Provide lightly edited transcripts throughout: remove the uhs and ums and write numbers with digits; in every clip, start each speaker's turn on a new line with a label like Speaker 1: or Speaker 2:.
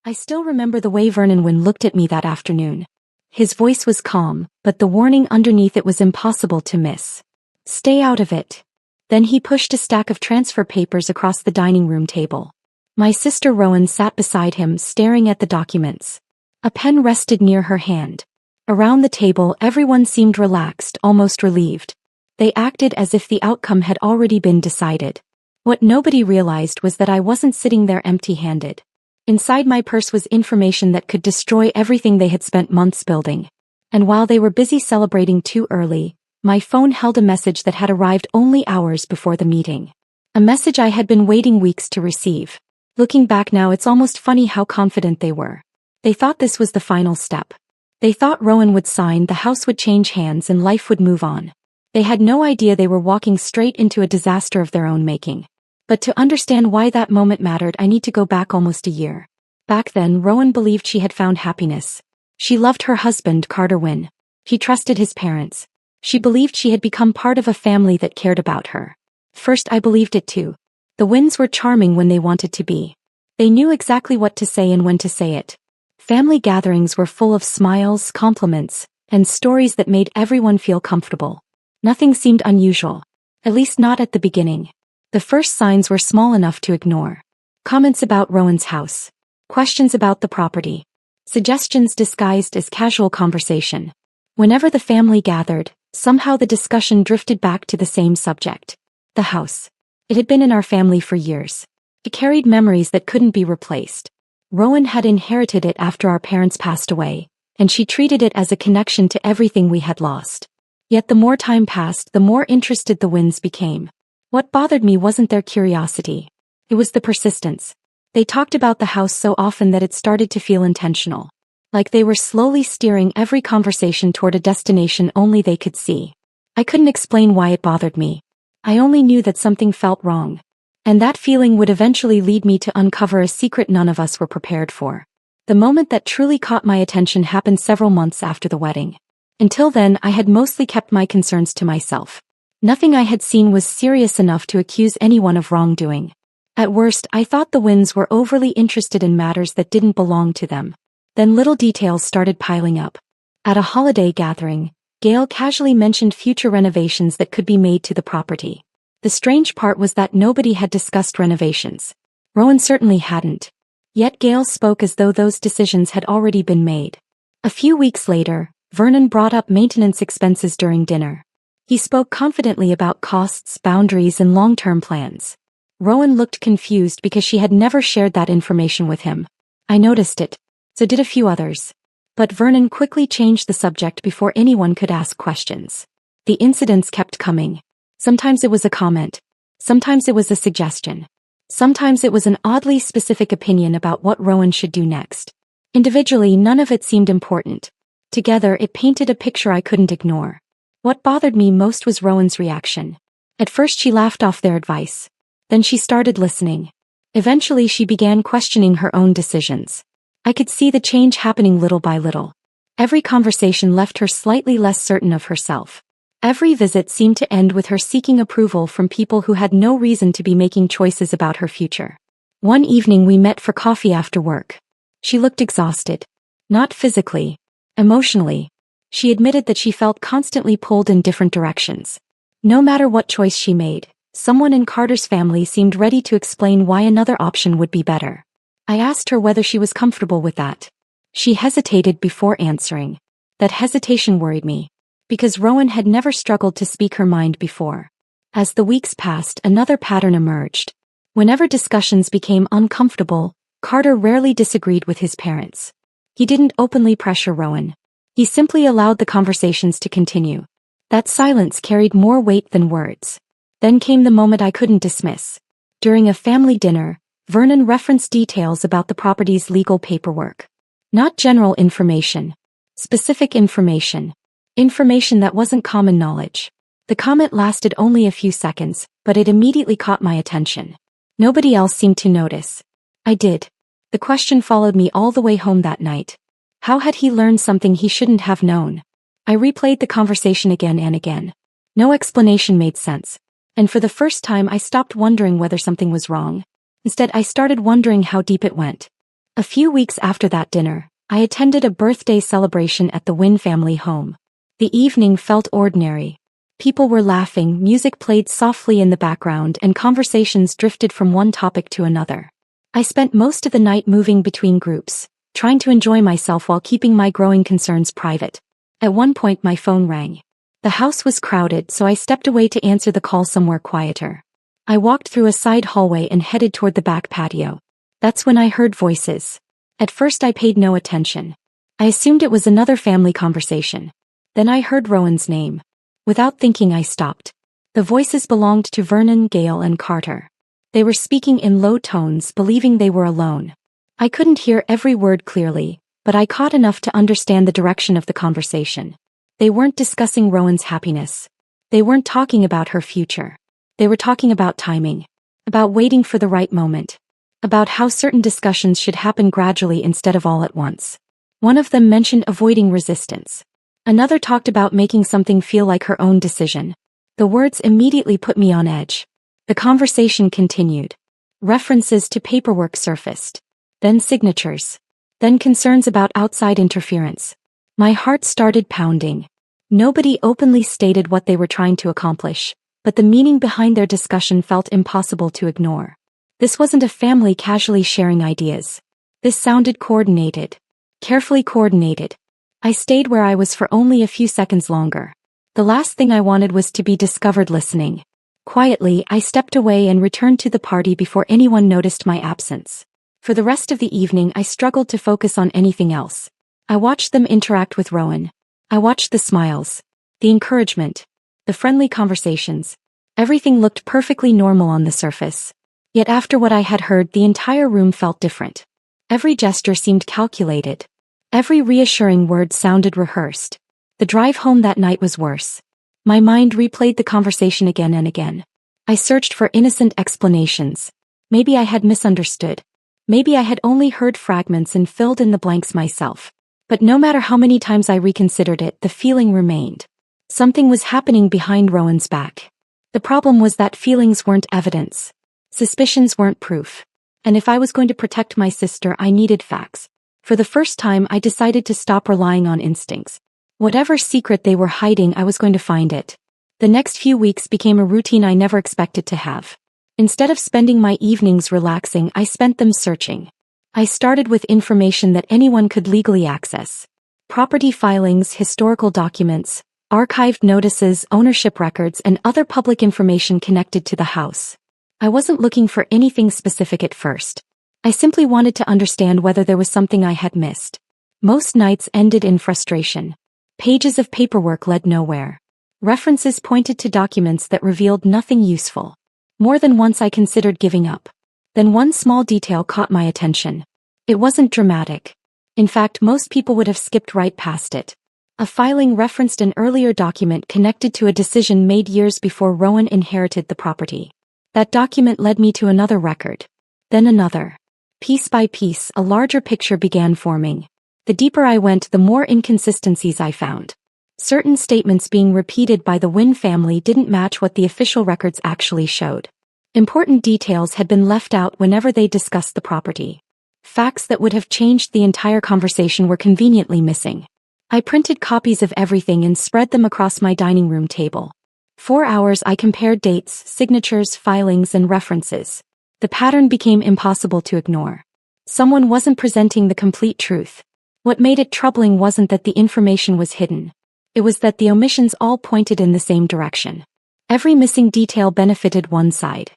Speaker 1: I still remember the way Vernon looked at me that afternoon. His voice was calm, but the warning underneath it was impossible to miss. Stay out of it. Then he pushed a stack of transfer papers across the dining room table. My sister Rowan sat beside him, staring at the documents. A pen rested near her hand. Around the table, everyone seemed relaxed, almost relieved. They acted as if the outcome had already been decided. What nobody realized was that I wasn't sitting there empty-handed. Inside my purse was information that could destroy everything they had spent months building. And while they were busy celebrating too early, my phone held a message that had arrived only hours before the meeting. A message I had been waiting weeks to receive. Looking back now, it's almost funny how confident they were. They thought this was the final step. They thought Rowan would sign, the house would change hands, and life would move on. They had no idea they were walking straight into a disaster of their own making. But to understand why that moment mattered, I need to go back almost a year. Back then, Rowan believed she had found happiness. She loved her husband, Carter Wynn. He trusted his parents. She believed she had become part of a family that cared about her. First, I believed it too. The Wynns were charming when they wanted to be. They knew exactly what to say and when to say it. Family gatherings were full of smiles, compliments, and stories that made everyone feel comfortable. Nothing seemed unusual. At least not at the beginning. The first signs were small enough to ignore. Comments about Rowan's house. Questions about the property. Suggestions disguised as casual conversation. Whenever the family gathered, somehow the discussion drifted back to the same subject. The house. It had been in our family for years. It carried memories that couldn't be replaced. Rowan had inherited it after our parents passed away, and she treated it as a connection to everything we had lost. Yet the more time passed, the more interested the Wynns became. What bothered me wasn't their curiosity. It was the persistence. They talked about the house so often that it started to feel intentional. Like they were slowly steering every conversation toward a destination only they could see. I couldn't explain why it bothered me. I only knew that something felt wrong. And that feeling would eventually lead me to uncover a secret none of us were prepared for. The moment that truly caught my attention happened several months after the wedding. Until then, I had mostly kept my concerns to myself. Nothing I had seen was serious enough to accuse anyone of wrongdoing. At worst, I thought the Wynns were overly interested in matters that didn't belong to them. Then little details started piling up. At a holiday gathering, Gail casually mentioned future renovations that could be made to the property. The strange part was that nobody had discussed renovations. Rowan certainly hadn't. Yet Gail spoke as though those decisions had already been made. A few weeks later, Vernon brought up maintenance expenses during dinner. He spoke confidently about costs, boundaries, and long-term plans. Rowan looked confused because she had never shared that information with him. I noticed it. So did a few others. But Vernon quickly changed the subject before anyone could ask questions. The incidents kept coming. Sometimes it was a comment. Sometimes it was a suggestion. Sometimes it was an oddly specific opinion about what Rowan should do next. Individually, none of it seemed important. Together, it painted a picture I couldn't ignore. What bothered me most was Rowan's reaction. At first she laughed off their advice. Then she started listening. Eventually she began questioning her own decisions. I could see the change happening little by little. Every conversation left her slightly less certain of herself. Every visit seemed to end with her seeking approval from people who had no reason to be making choices about her future. One evening we met for coffee after work. She looked exhausted. Not physically. Emotionally. She admitted that she felt constantly pulled in different directions. No matter what choice she made, someone in Carter's family seemed ready to explain why another option would be better. I asked her whether she was comfortable with that. She hesitated before answering. That hesitation worried me. Because Rowan had never struggled to speak her mind before. As the weeks passed, another pattern emerged. Whenever discussions became uncomfortable, Carter rarely disagreed with his parents. He didn't openly pressure Rowan. He simply allowed the conversations to continue. That silence carried more weight than words. Then came the moment I couldn't dismiss. During a family dinner, Vernon referenced details about the property's legal paperwork. Not general information. Specific information. Information that wasn't common knowledge. The comment lasted only a few seconds, but it immediately caught my attention. Nobody else seemed to notice. I did. The question followed me all the way home that night. How had he learned something he shouldn't have known? I replayed the conversation again and again. No explanation made sense. And for the first time I stopped wondering whether something was wrong. Instead I started wondering how deep it went. A few weeks after that dinner, I attended a birthday celebration at the Wynn family home. The evening felt ordinary. People were laughing, music played softly in the background, and conversations drifted from one topic to another. I spent most of the night moving between groups, trying to enjoy myself while keeping my growing concerns private. At one point my phone rang. The house was crowded, so I stepped away to answer the call somewhere quieter. I walked through a side hallway and headed toward the back patio. That's when I heard voices. At first I paid no attention. I assumed it was another family conversation. Then I heard Rowan's name. Without thinking I stopped. The voices belonged to Vernon, Gail, and Carter. They were speaking in low tones, believing they were alone. I couldn't hear every word clearly, but I caught enough to understand the direction of the conversation. They weren't discussing Rowan's happiness. They weren't talking about her future. They were talking about timing. About waiting for the right moment. About how certain discussions should happen gradually instead of all at once. One of them mentioned avoiding resistance. Another talked about making something feel like her own decision. The words immediately put me on edge. The conversation continued. References to paperwork surfaced. Then signatures. Then concerns about outside interference. My heart started pounding. Nobody openly stated what they were trying to accomplish, but the meaning behind their discussion felt impossible to ignore. This wasn't a family casually sharing ideas. This sounded coordinated. Carefully coordinated. I stayed where I was for only a few seconds longer. The last thing I wanted was to be discovered listening. Quietly, I stepped away and returned to the party before anyone noticed my absence. For the rest of the evening I struggled to focus on anything else. I watched them interact with Rowan. I watched the smiles, the encouragement, the friendly conversations. Everything looked perfectly normal on the surface. Yet after what I had heard, the entire room felt different. Every gesture seemed calculated. Every reassuring word sounded rehearsed. The drive home that night was worse. My mind replayed the conversation again and again. I searched for innocent explanations. Maybe I had misunderstood. Maybe I had only heard fragments and filled in the blanks myself. But no matter how many times I reconsidered it, the feeling remained. Something was happening behind Rowan's back. The problem was that feelings weren't evidence. Suspicions weren't proof. And if I was going to protect my sister, I needed facts. For the first time, I decided to stop relying on instincts. Whatever secret they were hiding, I was going to find it. The next few weeks became a routine I never expected to have. Instead of spending my evenings relaxing, I spent them searching. I started with information that anyone could legally access. Property filings, historical documents, archived notices, ownership records, and other public information connected to the house. I wasn't looking for anything specific at first. I simply wanted to understand whether there was something I had missed. Most nights ended in frustration. Pages of paperwork led nowhere. References pointed to documents that revealed nothing useful. More than once I considered giving up. Then one small detail caught my attention. It wasn't dramatic. In fact, most people would have skipped right past it. A filing referenced an earlier document connected to a decision made years before Rowan inherited the property. That document led me to another record. Then another. Piece by piece, a larger picture began forming. The deeper I went, the more inconsistencies I found. Certain statements being repeated by the Wynn family didn't match what the official records actually showed. Important details had been left out whenever they discussed the property. Facts that would have changed the entire conversation were conveniently missing. I printed copies of everything and spread them across my dining room table. 4 hours I compared dates, signatures, filings, and references. The pattern became impossible to ignore. Someone wasn't presenting the complete truth. What made it troubling wasn't that the information was hidden. It was that the omissions all pointed in the same direction. Every missing detail benefited one side.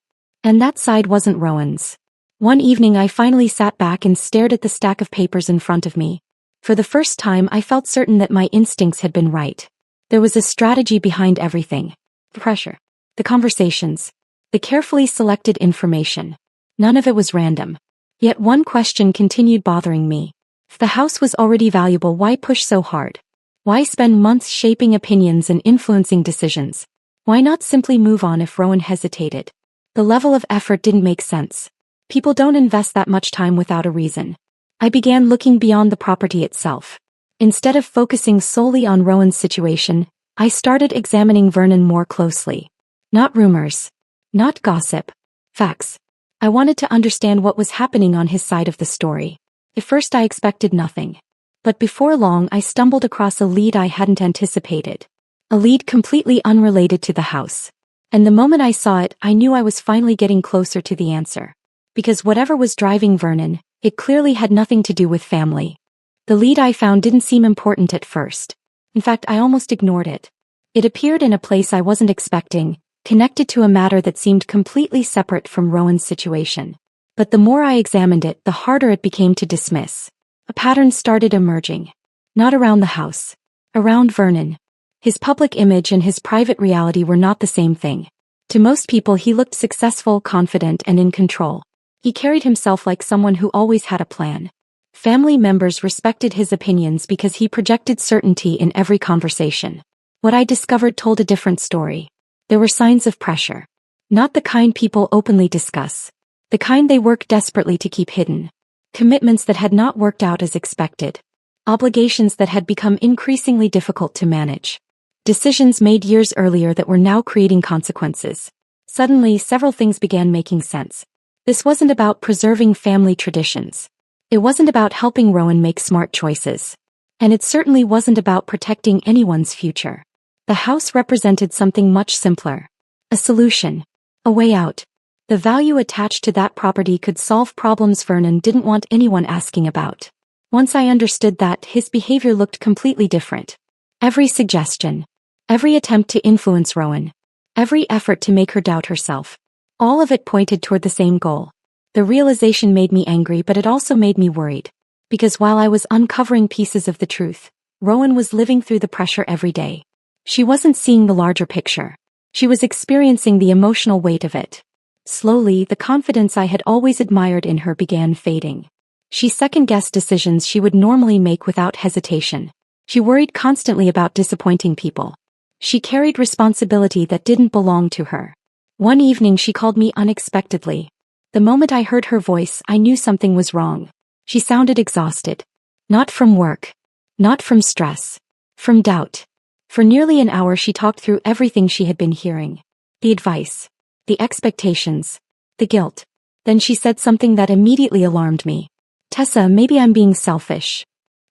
Speaker 1: And that side wasn't Rowan's. One evening I finally sat back and stared at the stack of papers in front of me. For the first time I felt certain that my instincts had been right. There was a strategy behind everything. The pressure. The conversations. The carefully selected information. None of it was random. Yet one question continued bothering me. If the house was already valuable, why push so hard? Why spend months shaping opinions and influencing decisions? Why not simply move on if Rowan hesitated? The level of effort didn't make sense. People don't invest that much time without a reason. I began looking beyond the property itself. Instead of focusing solely on Rowan's situation, I started examining Vernon more closely. Not rumors. Not gossip. Facts. I wanted to understand what was happening on his side of the story. At first I expected nothing. But before long I stumbled across a lead I hadn't anticipated. A lead completely unrelated to the house. And the moment I saw it, I knew I was finally getting closer to the answer. Because whatever was driving Vernon, it clearly had nothing to do with family. The lead I found didn't seem important at first. In fact, I almost ignored it. It appeared in a place I wasn't expecting, connected to a matter that seemed completely separate from Rowan's situation. But the more I examined it, the harder it became to dismiss. A pattern started emerging. Not around the house. Around Vernon. His public image and his private reality were not the same thing. To most people he looked successful, confident, and in control. He carried himself like someone who always had a plan. Family members respected his opinions because he projected certainty in every conversation. What I discovered told a different story. There were signs of pressure. Not the kind people openly discuss. The kind they work desperately to keep hidden. Commitments that had not worked out as expected. Obligations that had become increasingly difficult to manage. Decisions made years earlier that were now creating consequences. Suddenly, several things began making sense. This wasn't about preserving family traditions. It wasn't about helping Rowan make smart choices. And it certainly wasn't about protecting anyone's future. The house represented something much simpler. A solution. A way out. The value attached to that property could solve problems Vernon didn't want anyone asking about. Once I understood that, his behavior looked completely different. Every suggestion. Every attempt to influence Rowan. Every effort to make her doubt herself. All of it pointed toward the same goal. The realization made me angry, but it also made me worried. Because while I was uncovering pieces of the truth, Rowan was living through the pressure every day. She wasn't seeing the larger picture. She was experiencing the emotional weight of it. Slowly, the confidence I had always admired in her began fading. She second-guessed decisions she would normally make without hesitation. She worried constantly about disappointing people. She carried responsibility that didn't belong to her. One evening she called me unexpectedly. The moment I heard her voice, I knew something was wrong. She sounded exhausted. Not from work. Not from stress. From doubt. For nearly an hour she talked through everything she had been hearing. The advice. The expectations. The guilt. Then she said something that immediately alarmed me. "Tessa, maybe I'm being selfish."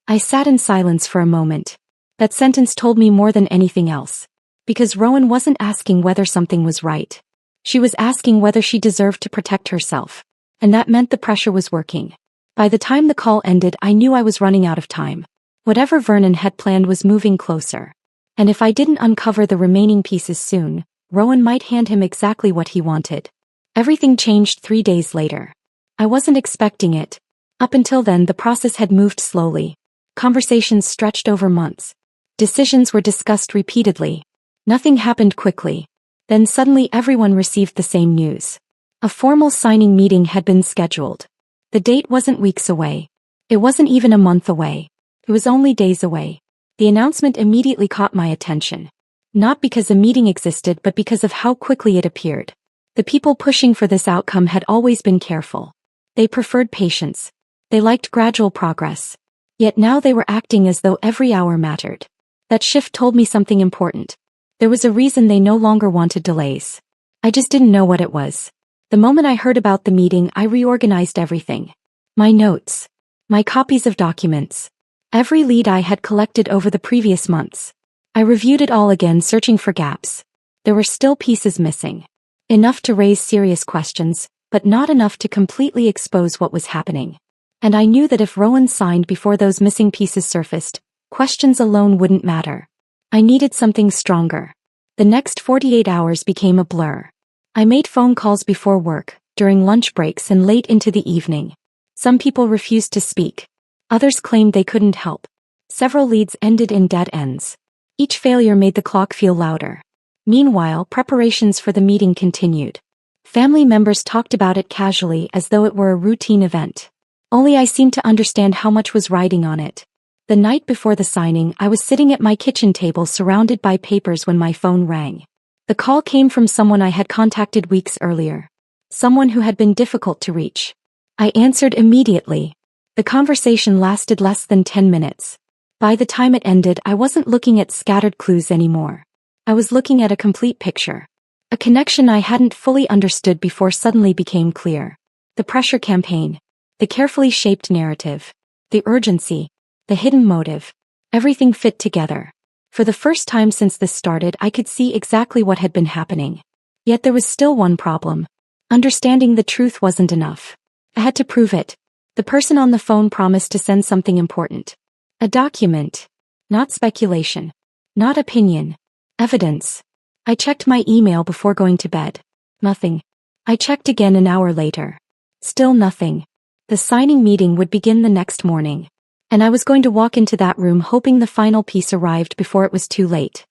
Speaker 1: I sat in silence for a moment. That sentence told me more than anything else. Because Rowan wasn't asking whether something was right. She was asking whether she deserved to protect herself. And that meant the pressure was working. By the time the call ended, I knew I was running out of time. Whatever Vernon had planned was moving closer. And if I didn't uncover the remaining pieces soon, Rowan might hand him exactly what he wanted. Everything changed 3 days later. I wasn't expecting it. Up until then, the process had moved slowly. Conversations stretched over months. Decisions were discussed repeatedly. Nothing happened quickly. Then suddenly everyone received the same news. A formal signing meeting had been scheduled. The date wasn't weeks away. It wasn't even a month away. It was only days away. The announcement immediately caught my attention. Not because a meeting existed, but because of how quickly it appeared. The people pushing for this outcome had always been careful. They preferred patience. They liked gradual progress. Yet now they were acting as though every hour mattered. That shift told me something important. There was a reason they no longer wanted delays. I just didn't know what it was. The moment I heard about the meeting, I reorganized everything. My notes. My copies of documents. Every lead I had collected over the previous months. I reviewed it all again, searching for gaps. There were still pieces missing. Enough to raise serious questions, but not enough to completely expose what was happening. And I knew that if Rowan signed before those missing pieces surfaced, questions alone wouldn't matter. I needed something stronger. The next 48 hours became a blur. I made phone calls before work, during lunch breaks, and late into the evening. Some people refused to speak. Others claimed they couldn't help. Several leads ended in dead ends. Each failure made the clock feel louder. Meanwhile, preparations for the meeting continued. Family members talked about it casually as though it were a routine event. Only I seemed to understand how much was riding on it. The night before the signing, I was sitting at my kitchen table surrounded by papers when my phone rang. The call came from someone I had contacted weeks earlier. Someone who had been difficult to reach. I answered immediately. The conversation lasted less than 10 minutes. By the time it ended, I wasn't looking at scattered clues anymore. I was looking at a complete picture. A connection I hadn't fully understood before suddenly became clear. The pressure campaign. The carefully shaped narrative. The urgency. The hidden motive. Everything fit together. For the first time since this started, I could see exactly what had been happening. Yet there was still one problem. Understanding the truth wasn't enough. I had to prove it. The person on the phone promised to send something important. A document. Not speculation. Not opinion. Evidence. I checked my email before going to bed. Nothing. I checked again an hour later. Still nothing. The signing meeting would begin the next morning. And I was going to walk into that room hoping the final piece arrived before it was too late.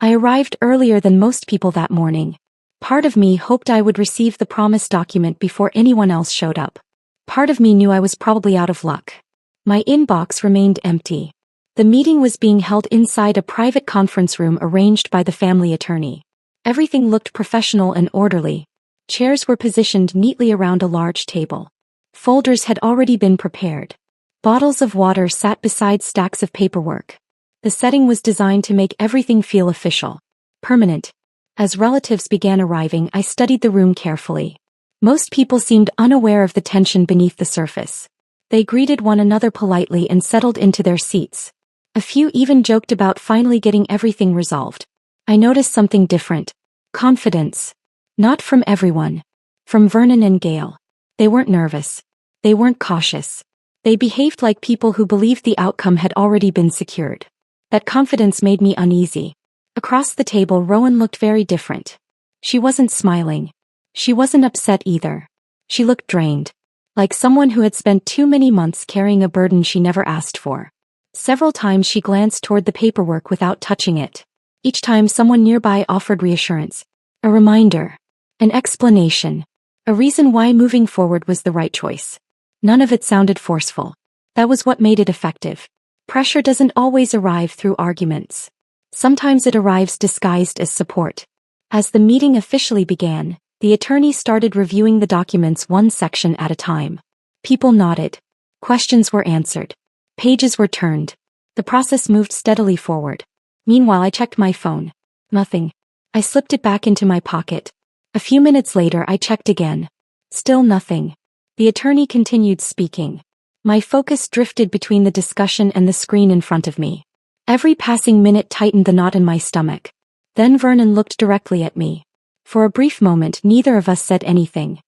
Speaker 1: I arrived earlier than most people that morning. Part of me hoped I would receive the promised document before anyone else showed up. Part of me knew I was probably out of luck. My inbox remained empty. The meeting was being held inside a private conference room arranged by the family attorney. Everything looked professional and orderly. Chairs were positioned neatly around a large table. Folders had already been prepared. Bottles of water sat beside stacks of paperwork. The setting was designed to make everything feel official, permanent. As relatives began arriving, I studied the room carefully. Most people seemed unaware of the tension beneath the surface. They greeted one another politely and settled into their seats. A few even joked about finally getting everything resolved. I noticed something different. Confidence. Not from everyone. From Vernon and Gail. They weren't nervous. They weren't cautious. They behaved like people who believed the outcome had already been secured. That confidence made me uneasy. Across the table, Rowan looked very different. She wasn't smiling. She wasn't upset either. She looked drained. Like someone who had spent too many months carrying a burden she never asked for. Several times she glanced toward the paperwork without touching it. Each time someone nearby offered reassurance. A reminder. An explanation. A reason why moving forward was the right choice. None of it sounded forceful. That was what made it effective. Pressure doesn't always arrive through arguments. Sometimes it arrives disguised as support. As the meeting officially began, the attorney started reviewing the documents one section at a time. People nodded. Questions were answered. Pages were turned. The process moved steadily forward. Meanwhile, I checked my phone. Nothing. I slipped it back into my pocket. A few minutes later, I checked again. Still nothing. The attorney continued speaking. My focus drifted between the discussion and the screen in front of me. Every passing minute tightened the knot in my stomach. Then Vernon looked directly at me. For a brief moment, neither of us said anything.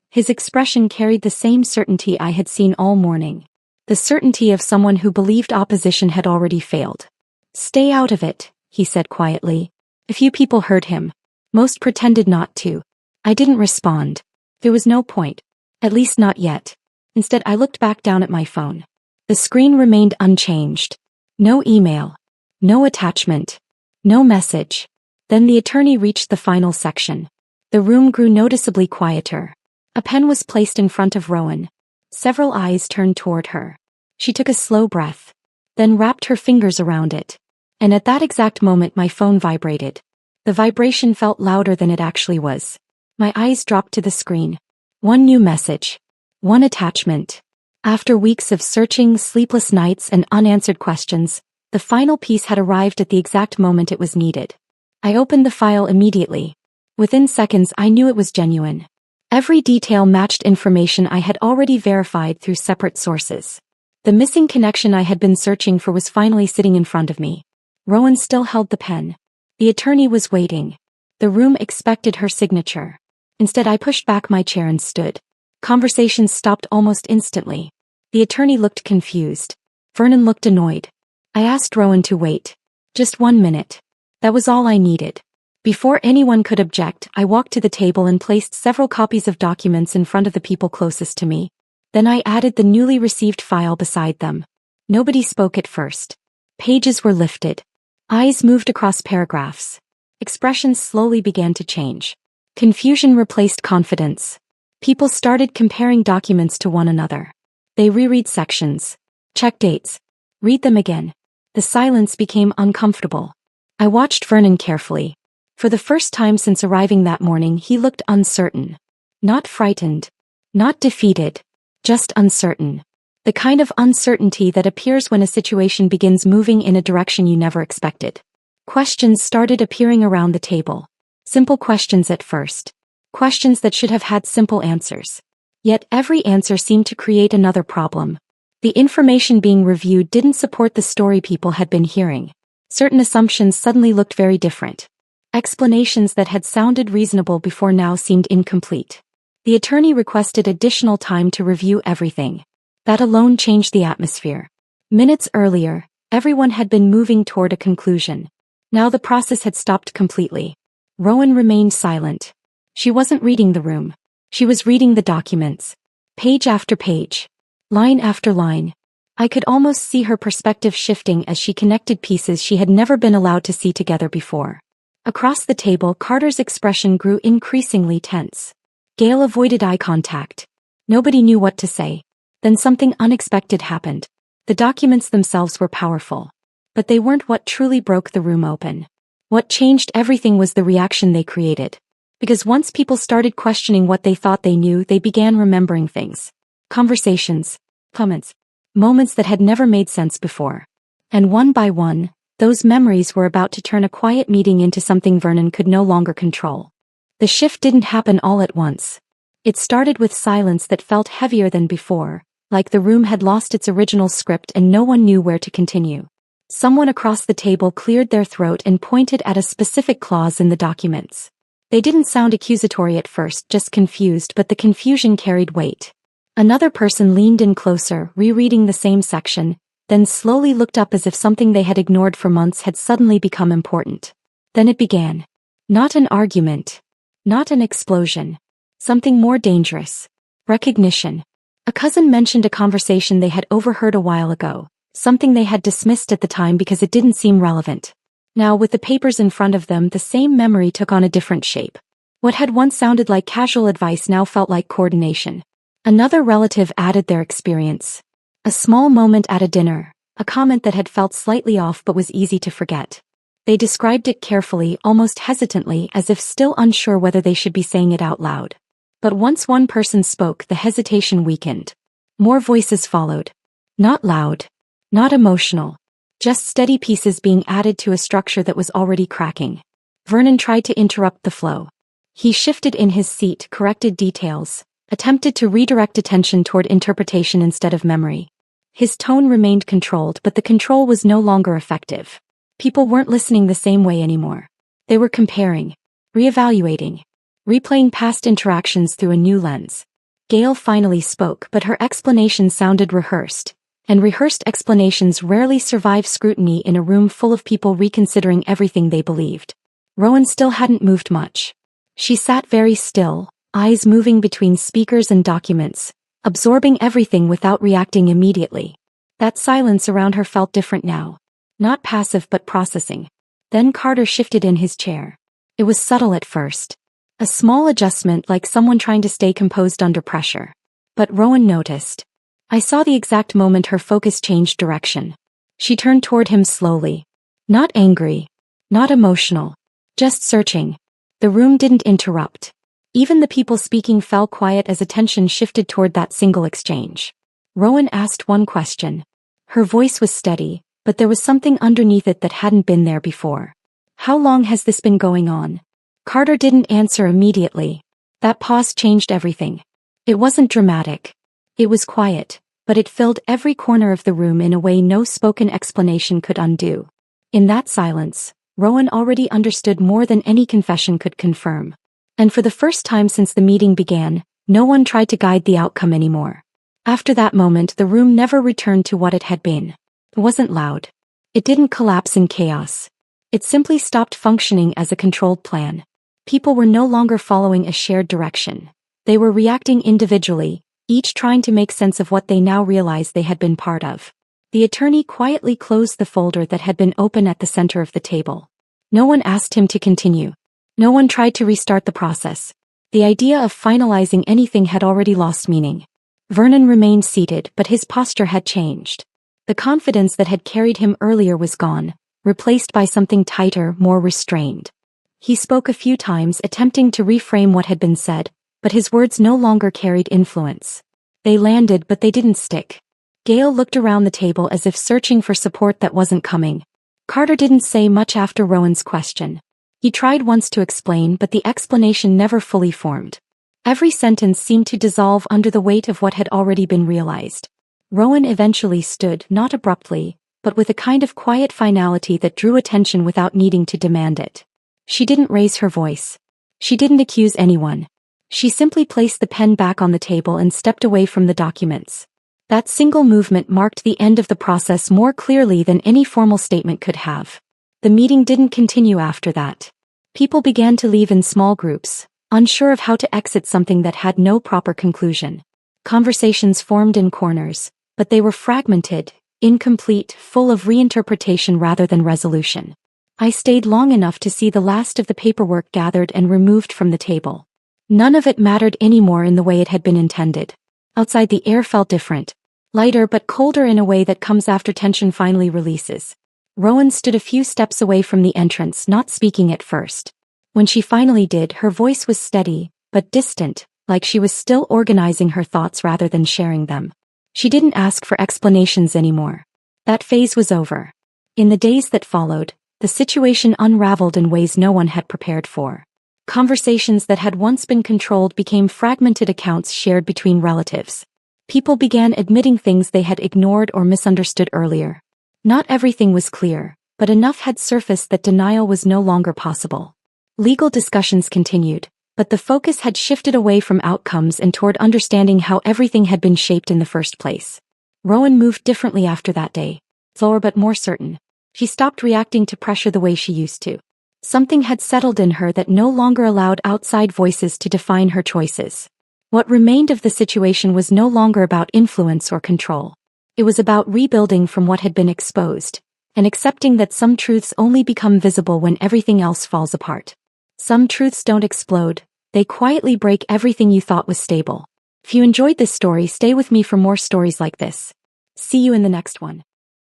Speaker 1: His expression carried the same certainty I had seen all morning. The certainty of someone who believed opposition had already failed. "Stay out of it," he said quietly. A few people heard him. Most pretended not to. I didn't respond. There was no point. At least not yet. Instead, I looked back down at my phone. The screen remained unchanged. No email. No attachment. No message. Then the attorney reached the final section. The room grew noticeably quieter. A pen was placed in front of Rowan. Several eyes turned toward her. She took a slow breath. Then wrapped her fingers around it. And at that exact moment my phone vibrated. The vibration felt louder than it actually was. My eyes dropped to the screen. One new message. One attachment. After weeks of searching, sleepless nights, and unanswered questions, the final piece had arrived at the exact moment it was needed. I opened the file immediately. Within seconds, I knew it was genuine. Every detail matched information I had already verified through separate sources. The missing connection I had been searching for was finally sitting in front of me. Rowan still held the pen. The attorney was waiting. The room expected her signature. Instead, I pushed back my chair and stood. Conversations stopped almost instantly. The attorney looked confused. Vernon looked annoyed. I asked Rowan to wait. Just 1 minute. That was all I needed. Before anyone could object, I walked to the table and placed several copies of documents in front of the people closest to me. Then I added the newly received file beside them. Nobody spoke at first. Pages were lifted. Eyes moved across paragraphs. Expressions slowly began to change. Confusion replaced confidence. People started comparing documents to one another. They reread sections. Check dates. Read them again. The silence became uncomfortable. I watched Vernon carefully. For the first time since arriving that morning, he looked uncertain. Not frightened. Not defeated. Just uncertain. The kind of uncertainty that appears when a situation begins moving in a direction you never expected. Questions started appearing around the table. Simple questions at first. Questions that should have had simple answers. Yet every answer seemed to create another problem. The information being reviewed didn't support the story people had been hearing. Certain assumptions suddenly looked very different. Explanations that had sounded reasonable before now seemed incomplete. The attorney requested additional time to review everything. That alone changed the atmosphere. Minutes earlier, everyone had been moving toward a conclusion. Now the process had stopped completely. Rowan remained silent. She wasn't reading the room. She was reading the documents. Page after page. Line after line. I could almost see her perspective shifting as she connected pieces she had never been allowed to see together before. Across the table, Carter's expression grew increasingly tense. Gail avoided eye contact. Nobody knew what to say. Then something unexpected happened. The documents themselves were powerful. But they weren't what truly broke the room open. What changed everything was the reaction they created. Because once people started questioning what they thought they knew, they began remembering things. Conversations. Comments. Moments that had never made sense before. And one by one, those memories were about to turn a quiet meeting into something Vernon could no longer control. The shift didn't happen all at once. It started with silence that felt heavier than before, like the room had lost its original script and no one knew where to continue. Someone across the table cleared their throat and pointed at a specific clause in the documents. They didn't sound accusatory at first, just confused, but the confusion carried weight. Another person leaned in closer, rereading the same section, then slowly looked up as if something they had ignored for months had suddenly become important. Then it began. Not an argument. Not an explosion. Something more dangerous. Recognition. A cousin mentioned a conversation they had overheard a while ago, something they had dismissed at the time because it didn't seem relevant. Now, with the papers in front of them, the same memory took on a different shape. What had once sounded like casual advice now felt like coordination. Another relative added their experience. A small moment at a dinner, a comment that had felt slightly off but was easy to forget. They described it carefully, almost hesitantly, as if still unsure whether they should be saying it out loud. But once one person spoke, the hesitation weakened. More voices followed. Not loud. Not emotional. Just steady pieces being added to a structure that was already cracking. Vernon tried to interrupt the flow. He shifted in his seat, corrected details, attempted to redirect attention toward interpretation instead of memory. His tone remained controlled, but the control was no longer effective. People weren't listening the same way anymore. They were comparing, reevaluating, replaying past interactions through a new lens. Gail finally spoke, but her explanation sounded rehearsed, and rehearsed explanations rarely survive scrutiny in a room full of people reconsidering everything they believed. Rowan still hadn't moved much. She sat very still, eyes moving between speakers and documents, absorbing everything without reacting immediately. That silence around her felt different now. Not passive but processing. Then Carter shifted in his chair. It was subtle at first. A small adjustment, like someone trying to stay composed under pressure. But Rowan noticed. I saw the exact moment her focus changed direction. She turned toward him slowly. Not angry. Not emotional. Just searching. The room didn't interrupt. Even the people speaking fell quiet as attention shifted toward that single exchange. Rowan asked one question. Her voice was steady, but there was something underneath it that hadn't been there before. How long has this been going on? Carter didn't answer immediately. That pause changed everything. It wasn't dramatic. It was quiet, but it filled every corner of the room in a way no spoken explanation could undo. In that silence, Rowan already understood more than any confession could confirm. And for the first time since the meeting began, no one tried to guide the outcome anymore. After that moment, the room never returned to what it had been. It wasn't loud. It didn't collapse in chaos. It simply stopped functioning as a controlled plan. People were no longer following a shared direction. They were reacting individually, each trying to make sense of what they now realized they had been part of. The attorney quietly closed the folder that had been open at the center of the table. No one asked him to continue. No one tried to restart the process. The idea of finalizing anything had already lost meaning. Vernon remained seated, but his posture had changed. The confidence that had carried him earlier was gone, replaced by something tighter, more restrained. He spoke a few times, attempting to reframe what had been said, but his words no longer carried influence. They landed, but they didn't stick. Gail looked around the table as if searching for support that wasn't coming. Carter didn't say much after Rowan's question. He tried once to explain, but the explanation never fully formed. Every sentence seemed to dissolve under the weight of what had already been realized. Rowan eventually stood, not abruptly, but with a kind of quiet finality that drew attention without needing to demand it. She didn't raise her voice. She didn't accuse anyone. She simply placed the pen back on the table and stepped away from the documents. That single movement marked the end of the process more clearly than any formal statement could have. The meeting didn't continue after that. People began to leave in small groups, unsure of how to exit something that had no proper conclusion. Conversations formed in corners, but they were fragmented, incomplete, full of reinterpretation rather than resolution. I stayed long enough to see the last of the paperwork gathered and removed from the table. None of it mattered anymore in the way it had been intended. Outside the air felt different, lighter but colder in a way that comes after tension finally releases. Rowan stood a few steps away from the entrance, not speaking at first. When she finally did, her voice was steady, but distant, like she was still organizing her thoughts rather than sharing them. She didn't ask for explanations anymore. That phase was over. In the days that followed, the situation unraveled in ways no one had prepared for. Conversations that had once been controlled became fragmented accounts shared between relatives. People began admitting things they had ignored or misunderstood earlier. Not everything was clear, but enough had surfaced that denial was no longer possible. Legal discussions continued, but the focus had shifted away from outcomes and toward understanding how everything had been shaped in the first place. Rowan moved differently after that day, slower but more certain. She stopped reacting to pressure the way she used to. Something had settled in her that no longer allowed outside voices to define her choices. What remained of the situation was no longer about influence or control. It was about rebuilding from what had been exposed, and accepting that some truths only become visible when everything else falls apart. Some truths don't explode, they quietly break everything you thought was stable. If you enjoyed this story, stay with me for more stories like this. See you in the next one.